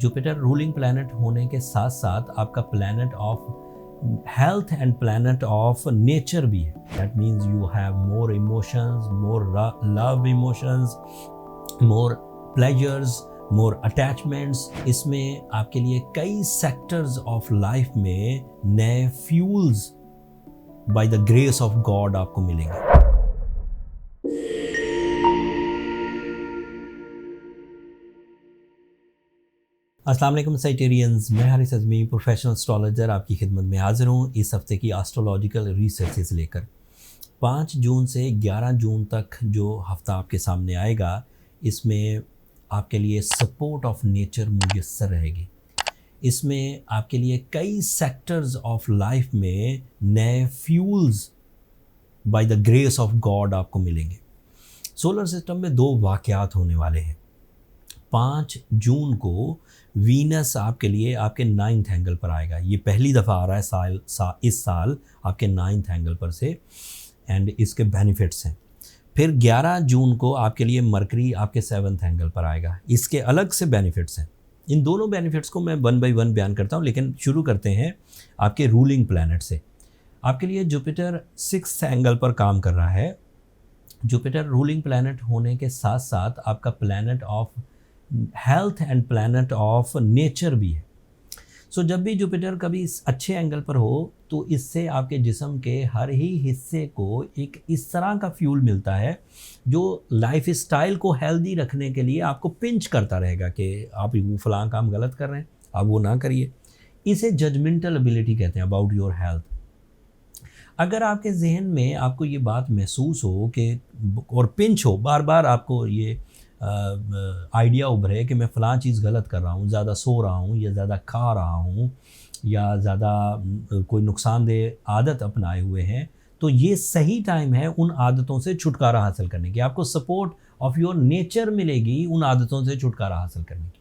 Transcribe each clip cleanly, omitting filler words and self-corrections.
Jupiter ruling planet होने के साथ साथ आपका planet of health and planet of nature भी है। That means you have more emotions, more love emotions, more pleasures, more attachments. इसमें आपके लिए कई सेक्टर्स ऑफ लाइफ में नए fuels by the grace of God आपको मिलेंगे। अस्सलाम वालेकुम साइटेरियंस, मैं हारिस अज़मी प्रोफेशनल एस्ट्रोलॉजर आपकी खिदमत में हाज़िर हूँ इस हफ्ते की एस्ट्रोलॉजिकल रिसर्चेस लेकर। 5 जून से 11 जून तक जो हफ्ता आपके सामने आएगा, इसमें आपके लिए सपोर्ट ऑफ नेचर मुयस्सर रहेगी। इसमें आपके लिए कई सेक्टर्स ऑफ लाइफ में नए fuels by the grace of God आपको मिलेंगे। सोलर सिस्टम में 2 वाक़यात होने वाले हैं। 5 जून को वीनस आपके लिए आपके 9th एंगल पर आएगा। ये पहली दफ़ा आ रहा है इस साल आपके 9th एंगल पर से, एंड इसके बेनिफिट्स हैं। फिर 11 जून को आपके लिए मरकरी आपके 7th एंगल पर आएगा। इसके अलग से बेनिफिट्स हैं। इन दोनों बेनिफिट्स को मैं 1 बाय 1 बयान करता हूँ, लेकिन शुरू करते हैं आपके रूलिंग प्लैनेट से। आपके लिए जुपिटर 6th एंगल पर काम कर रहा है। जुपिटर रूलिंग प्लैनेट होने के साथ साथ आपका planet of health and planet of nature भी है। सो जब भी जुपिटर कभी अच्छे एंगल पर हो तो इससे आपके जिस्म के हर ही हिस्से को एक इस तरह का फ्यूल मिलता है जो लाइफ स्टाइल को हेल्दी रखने के लिए आपको पिंच करता रहेगा कि आप वो फलां काम गलत कर रहे हैं, आप वो ना करिए। इसे जजमेंटल एबिलिटी कहते हैं अबाउट योर हेल्थ। अगर आपके जहन में आपको ये बात महसूस हो कि और पिंच हो, बार बार आपको ये आइडिया उभरे कि मैं फ़लाँ चीज़ गलत कर रहा हूँ, ज़्यादा सो रहा हूँ या ज़्यादा खा रहा हूँ या ज़्यादा कोई नुकसानदेह आदत अपनाए हुए हैं, तो ये सही टाइम है उन आदतों से छुटकारा हासिल करने की। आपको सपोर्ट ऑफ योर नेचर मिलेगी उन आदतों से छुटकारा हासिल करने की।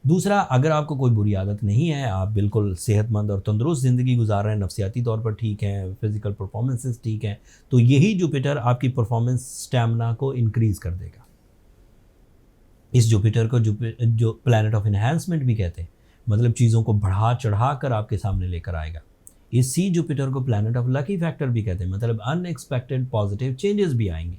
दूसरा, अगर आपको कोई बुरी आदत नहीं है, आप बिल्कुल सेहतमंद और तंदुरुस्त ज़िंदगी गुजार रहे हैं, नफ्सियाती तौर पर ठीक हैं, फिज़िकल परफॉर्मेंसेस ठीक हैं, तो यही जुपिटर आपकी परफॉर्मेंस स्टैमिना को इंक्रीज़ कर देगा। इस जुपिटर को जो प्लैनेट ऑफ इन्हांसमेंट भी कहते हैं, मतलब चीज़ों को बढ़ा चढ़ा कर आपके सामने लेकर आएगा। इसी जुपिटर को प्लैनेट ऑफ लकी फैक्टर भी कहते हैं, मतलब अनएक्सपेक्टेड पॉजिटिव चेंजेस भी आएंगे।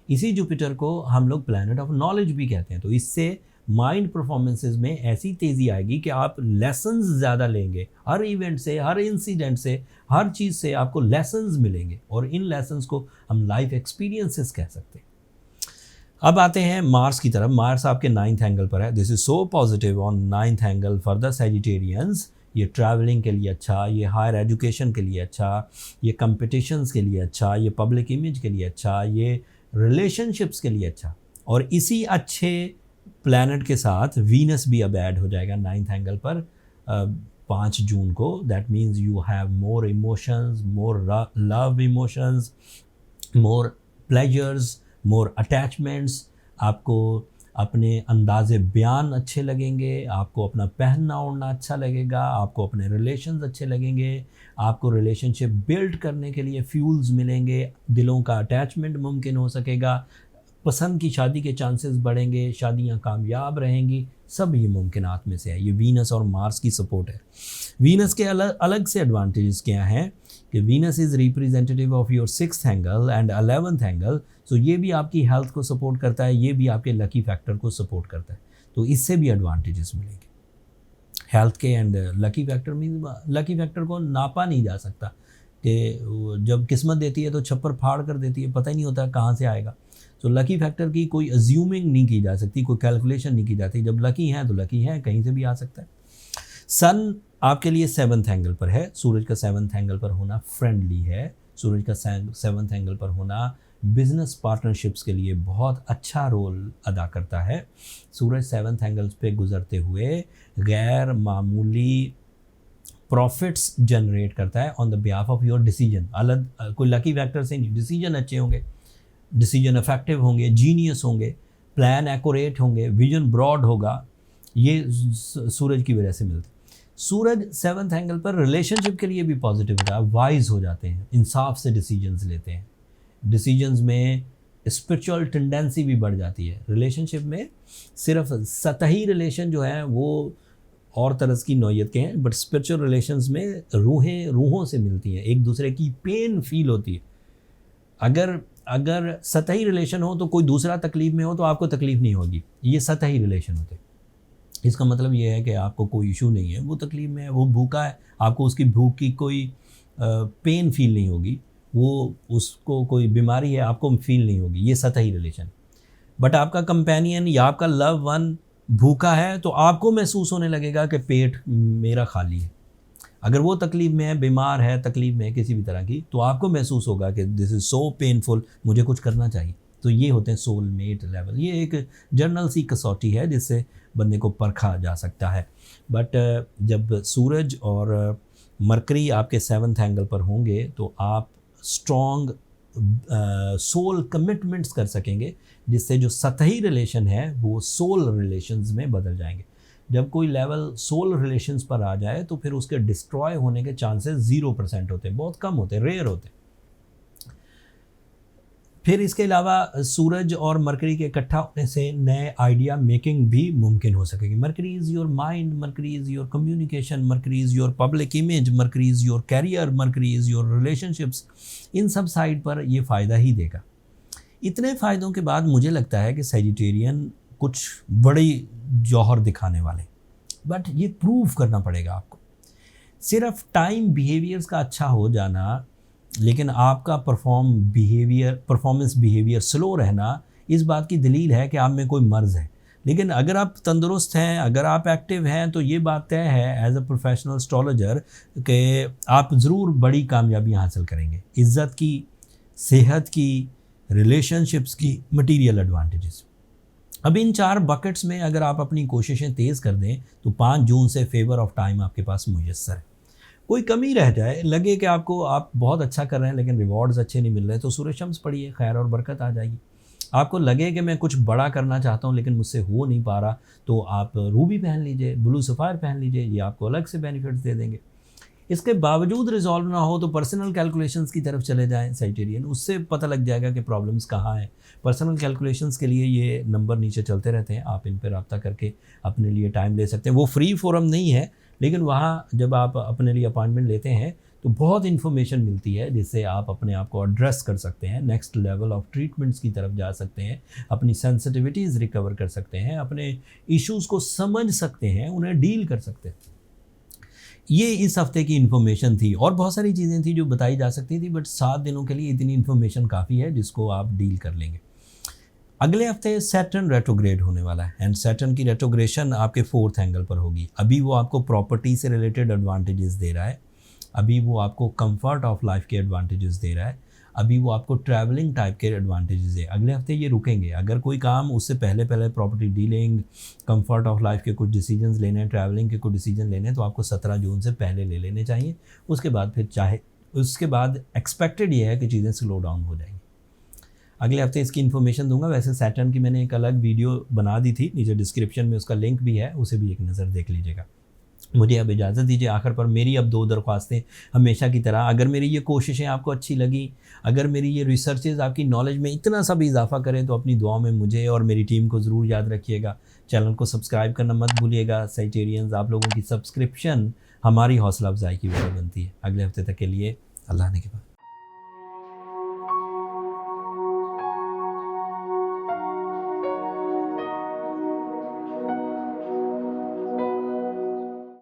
इसी जुपिटर को हम लोग प्लैनेट ऑफ नॉलेज भी कहते हैं। तो इससे माइंड परफॉर्मेंसेस में ऐसी तेज़ी आएगी कि आप लेसन्स ज़्यादा लेंगे। हर इवेंट से, हर इंसिडेंट से, हर चीज़ से आपको लेसन्स मिलेंगे और इन लेसन्स को हम लाइफ एक्सपीरियंसेस कह सकते हैं। अब आते हैं मार्स की तरफ। मार्स आपके 9th एंगल पर है। This is so positive on 9th angle for the Sagittarians. ये ट्रैवलिंग के लिए अच्छा, ये हायर एजुकेशन के लिए अच्छा, ये कंपटीशंस के लिए अच्छा, ये पब्लिक इमेज के लिए अच्छा, ये रिलेशनशिप्स के लिए अच्छा। और इसी अच्छे प्लैनेट के साथ वीनस भी अब ऐड हो जाएगा 9th एंगल पर 5 जून को। That means you have more emotions, more love emotions, more pleasures, more attachments. आपको अपने अंदाज़े बयान अच्छे लगेंगे, आपको अपना पहनना ओढ़ना अच्छा लगेगा, आपको अपने रिलेशंस अच्छे लगेंगे, आपको रिलेशनशिप बिल्ड करने के लिए फ्यूल्स मिलेंगे, दिलों का अटैचमेंट मुमकिन हो सकेगा, पसंद की शादी के चांसेस बढ़ेंगे, शादियां कामयाब रहेंगी। सब ये मुमकिनात में से है। ये वीनस और मार्स की सपोर्ट है। वीनस के अलग से एडवांटेजेस क्या हैं कि Venus is representative of your 6th angle and 11th angle. So ये भी आपकी हेल्थ को सपोर्ट करता है, ये भी आपके लकी फैक्टर को सपोर्ट करता है। तो इससे भी एडवांटेजेस मिलेंगे हेल्थ के। And lucky factor mean lucky factor को नापा नहीं जा सकता कि जब किस्मत देती है तो छप्पर फाड़ कर देती है, पता ही नहीं होता कहाँ से आएगा। तो लकी फैक्टर की कोई अज्यूमिंग नहीं की जा सकती, कोई कैलकुलेशन नहीं की जाती। जब लकी हैं तो लकी हैं, कहीं से भी आ सकता है। सन आपके लिए 7th एंगल पर है। सूरज का 7th एंगल पर होना फ्रेंडली है। सूरज का 7th एंगल पर होना बिजनेस पार्टनरशिप्स के लिए बहुत अच्छा रोल अदा करता है। सूरज 7th एंगल्स पे गुजरते हुए गैर मामूली प्रॉफिट्स जनरेट करता है on the behalf of your decision. अलग कोई लकी फैक्टर से नहीं, डिसीजन अच्छे होंगे, डिसीजन इफेक्टिव होंगे, जीनियस होंगे, प्लान एक्यूरेट होंगे, विजन ब्रॉड होगा। ये सूरज की वजह से मिलता है। सूरज 7th एंगल पर रिलेशनशिप के लिए भी पॉजिटिव होता है। वाइज हो जाते हैं, इंसाफ से डिसीजंस लेते हैं, डिसीजंस में स्पिरिचुअल टेंडेंसी भी बढ़ जाती है। रिलेशनशिप में सिर्फ सतही रिलेशन जो है वो और तरह की नौयत के हैं, बट स्पिरिचुअल रिलेशंस में रूहों से मिलती हैं, एक दूसरे की पेन फील होती है। अगर सतही रिलेशन हो तो कोई दूसरा तकलीफ में हो तो आपको तकलीफ नहीं होगी, ये सतही रिलेशन होते हैं। इसका मतलब ये है कि आपको कोई इशू नहीं है, वो तकलीफ में है, वो भूखा है, आपको उसकी भूख की कोई पेन फील नहीं होगी, वो उसको कोई बीमारी है आपको फील नहीं होगी, ये सतही रिलेशन। बट आपका कंपेनियन या आपका लव वन भूखा है तो आपको महसूस होने लगेगा कि पेट मेरा खाली है। अगर वो तकलीफ़ में है, बीमार है, तकलीफ़ में है किसी भी तरह की, तो आपको महसूस होगा कि दिस इज़ सो पेनफुल, मुझे कुछ करना चाहिए। तो ये होते हैं सोलमेट लेवल। ये एक जर्नल सी कसौटी है जिससे बंदे को परखा जा सकता है। बट जब सूरज और मरकरी आपके 7th एंगल पर होंगे तो आप स्ट्रॉन्ग सोल कमिटमेंट्स कर सकेंगे, जिससे जो सतही रिलेशन है वो सोल रिलेशंस में बदल जाएंगे। जब कोई लेवल सोल रिलेशंस पर आ जाए तो फिर उसके डिस्ट्रॉय होने के चांसेस 0% होते हैं, बहुत कम होते हैं, रेयर होते हैं। फिर इसके अलावा सूरज और मरकरी के इकट्ठा होने से नए आइडिया मेकिंग भी मुमकिन हो सकेगी। Mercury is your mind, Mercury is your communication, Mercury is your public image, Mercury is your career, Mercury is your relationships. इन सब साइड पर ये फ़ायदा ही देगा। इतने फ़ायदों के बाद मुझे लगता है कि सैजिटेरियन कुछ बड़ी जौहर दिखाने वाले, बट ये प्रूव करना पड़ेगा आपको। सिर्फ टाइम बिहेवियर्स का अच्छा हो जाना, लेकिन आपका परफॉर्मेंस बिहेवियर स्लो रहना, इस बात की दलील है कि आप में कोई मर्ज़ है। लेकिन अगर आप तंदुरुस्त हैं, अगर आप एक्टिव हैं, तो ये बात तय है एज अ प्रोफेशनल एस्ट्रोलॉजर कि आप ज़रूर बड़ी कामयाबियाँ हासिल करेंगे, इज़्ज़त की, सेहत की, रिलेशनशिप्स की, मटीरियल एडवांटेजेस। अब इन 4 बकेट्स में अगर आप अपनी कोशिशें तेज़ कर दें तो 5 जून से फेवर ऑफ टाइम आपके पास मुयस्सर है। कोई कमी रह जाए, लगे कि आप बहुत अच्छा कर रहे हैं लेकिन रिवॉर्ड्स अच्छे नहीं मिल रहे, तो सूरज शम्स पढ़िए, खैर और बरकत आ जाएगी। आपको लगे कि मैं कुछ बड़ा करना चाहता हूँ लेकिन मुझसे हो नहीं पा रहा, तो आप रूबी पहन लीजिए, ब्लू सफ़ायर पहन लीजिए, ये आपको अलग से बेनिफिट्स दे देंगे। इसके बावजूद रिजॉल्व ना हो तो पर्सनल कैलकुलेशंस की तरफ चले जाएं सैजिटेरियन, उससे पता लग जाएगा कि प्रॉब्लम्स कहाँ हैं। पर्सनल कैलकुलेशंस के लिए ये नंबर नीचे चलते रहते हैं, आप इन पर रब्ता करके अपने लिए टाइम ले सकते हैं। वो फ्री फोरम नहीं है, लेकिन वहाँ जब आप अपने लिए अपॉइंटमेंट लेते हैं तो बहुत इन्फॉर्मेशन मिलती है जिससे आप अपने आप को एड्रेस कर सकते हैं, नेक्स्ट लेवल ऑफ ट्रीटमेंट्स की तरफ जा सकते हैं, अपनी सेंसिटिविटीज़ रिकवर कर सकते हैं, अपने इश्यूज़ को समझ सकते हैं, उन्हें डील कर सकते हैं। ये इस हफ्ते की इन्फॉर्मेशन थी, और बहुत सारी चीज़ें थी जो बताई जा सकती थी, बट 7 दिनों के लिए इतनी इन्फॉर्मेशन काफ़ी है जिसको आप डील कर लेंगे। अगले हफ्ते सैटर्न रेट्रोग्रेड होने वाला है, एंड सैटर्न की रेट्रोग्रेशन आपके 4th एंगल पर होगी। अभी वो आपको प्रॉपर्टी से रिलेटेड एडवांटेजेस दे रहा है, अभी वो आपको कंफर्ट ऑफ लाइफ के एडवांटेजेस दे रहा है, अभी वो आपको ट्रैवलिंग टाइप के एडवांटेजेस है। अगले हफ्ते ये रुकेंगे। अगर कोई काम उससे पहले property dealing, comfort of life के कुछ डिसीजंस लेने हैं, ट्रैवलिंग के कुछ डिसीजन लेने हैं, तो आपको 17 जून से पहले ले लेने चाहिए। उसके बाद एक्सपेक्टेड ये है कि चीज़ें स्लो डाउन हो जाएंगी। अगले हफ्ते इसकी इन्फॉर्मेशन दूंगा। वैसे सैटर्न की मैंने एक अलग वीडियो बना दी थी, नीचे डिस्क्रिप्शन में उसका लिंक भी है, उसे भी एक नज़र देख लीजिएगा। मुझे अब इजाज़त दीजिए। आखिर पर मेरी अब 2 दरख्वास्तें हमेशा की तरह, अगर मेरी ये कोशिशें आपको अच्छी लगी, अगर मेरी ये रिसर्चेज़ आपकी नॉलेज में इतना सा भी इजाफा करें, तो अपनी दुआओं में मुझे और मेरी टीम को ज़रूर याद रखिएगा। चैनल को सब्सक्राइब करना मत भूलिएगा। सैजिटेरियंस, आप लोगों की सब्सक्रिप्शन हमारी हौसला अफजाई की वजह बनती है। अगले हफ्ते तक के लिए अल्लाह ने के बाद।